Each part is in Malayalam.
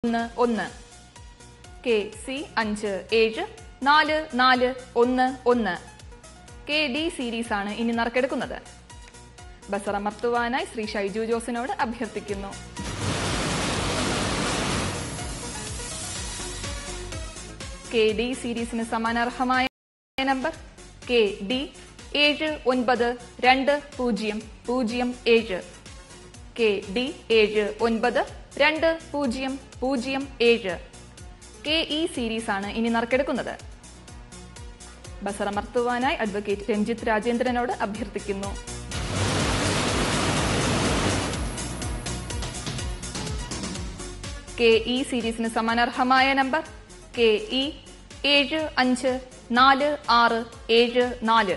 1 KC 5 7 4 4 1 1 KD സീരീസ് ആണ് ഇനി നറുക്കെടുക്കുന്നത്. ബസറമർത്തുവാനായി ശ്രീ ഷൈജു ജോസിനോട് അഭ്യർത്ഥിക്കുന്നു. KD സീരീസിന് സമാനാർഹമായ number KD 792007 KD 792007 KE series ആണ് ഇനി നറുക്കെടുക്കുന്നത്. ബസറമർത്തുവാനായി അഡ്വക്കേറ്റ് രഞ്ജിത്ത് രാജേന്ദ്രനോട് അഭ്യർത്ഥിക്കുന്നു. KE സീരീസിന് സമാനാർഹമായ number KE 754674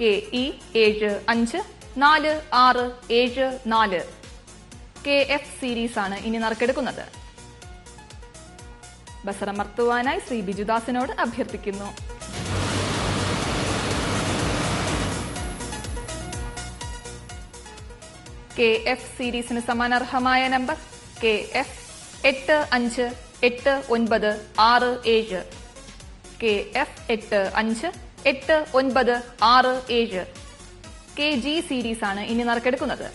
KE 754674 KF series ആണ് ഇനി നറുക്കെടുക്കുന്നത്. ബസറമർത്തുവാനായി ശ്രീ ബിജുദാസിനോട് അഭ്യർത്ഥിക്കുന്നു. KF സീരീസിന് സമാനാർഹമായ number KF 858967 KF 858967 KG series ആണ് ഇനി നറുക്കെടുക്കുന്നത്.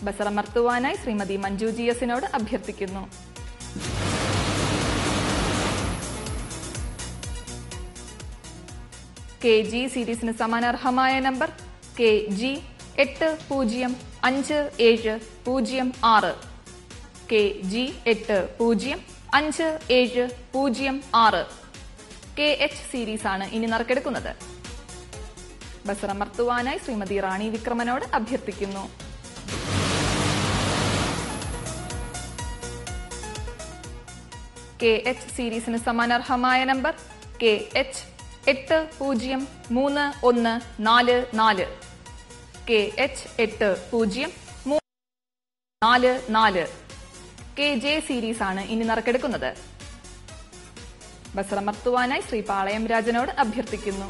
ബസറമർത്തുവാനായി ശ്രീമതി മഞ്ജു GS-നോട് അഭ്യർത്ഥിക്കുന്നു. KG സീരീസിന് സമാനാർഹമായ number KG 805706 KG 805706 KH series ആണ് ഇനി നറുക്കെടുക്കുന്നത്. ബസറമർത്തുവാനായി ശ്രീമതി റാണി വിക്രമനോട് അഭ്യർത്ഥിക്കുന്നു. KH സീരീസിന് സമാനാർഹമായ number KH 803144 KH 803144 KJ series ആണ് ഇനി നറുക്കെടുക്കുന്നത്. ബസറമർത്തുവാനായി ശ്രീ പാളയം രാജനോട് അഭ്യർത്ഥിക്കുന്നു.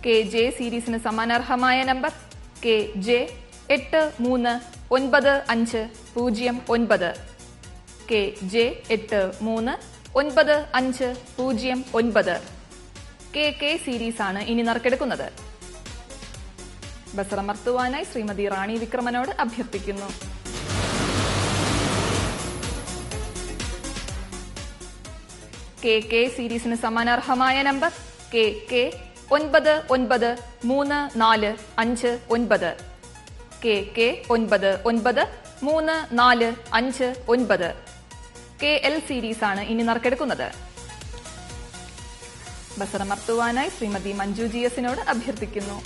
KJ സീരീസിന് സമാനാർഹമായ number KJ 839509 KJ 839509 KK series ആണ് ഇനി നറുക്കെടുക്കുന്നത്. ബസറമർത്തുവാനായി ശ്രീമതി റാണി വിക്രമനോട് അഭ്യർത്ഥിക്കുന്നു. KK സീരീസിന് സമാനാർഹമായ number KK 993459 KK 993459 KL series ആണ് ഇനി നറുക്കെടുക്കുന്നത്. ബസറമർത്തുവാനായി ശ്രീമതി മഞ്ജു GS-നോട് അഭ്യർത്ഥിക്കുന്നു.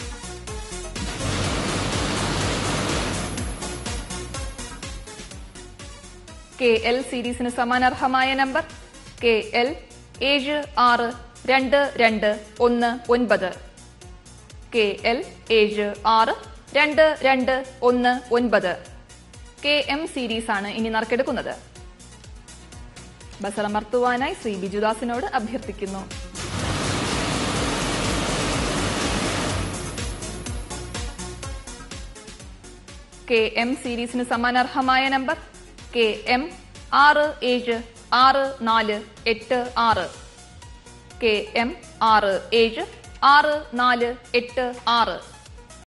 KL സീരീസിന് സമാനാർഹമായ number KL 762219 KL 762219 KM series ആണ് ഇനി നറുക്കെടുക്കുന്നത്. ബസറമർത്തുവാനായി ശ്രീ ബിജുദാസിനോട് അഭ്യർത്ഥിക്കുന്നു. KM സീരീസിന് സമാനാർഹമായ നമ്പർ KM 676486 KM 676486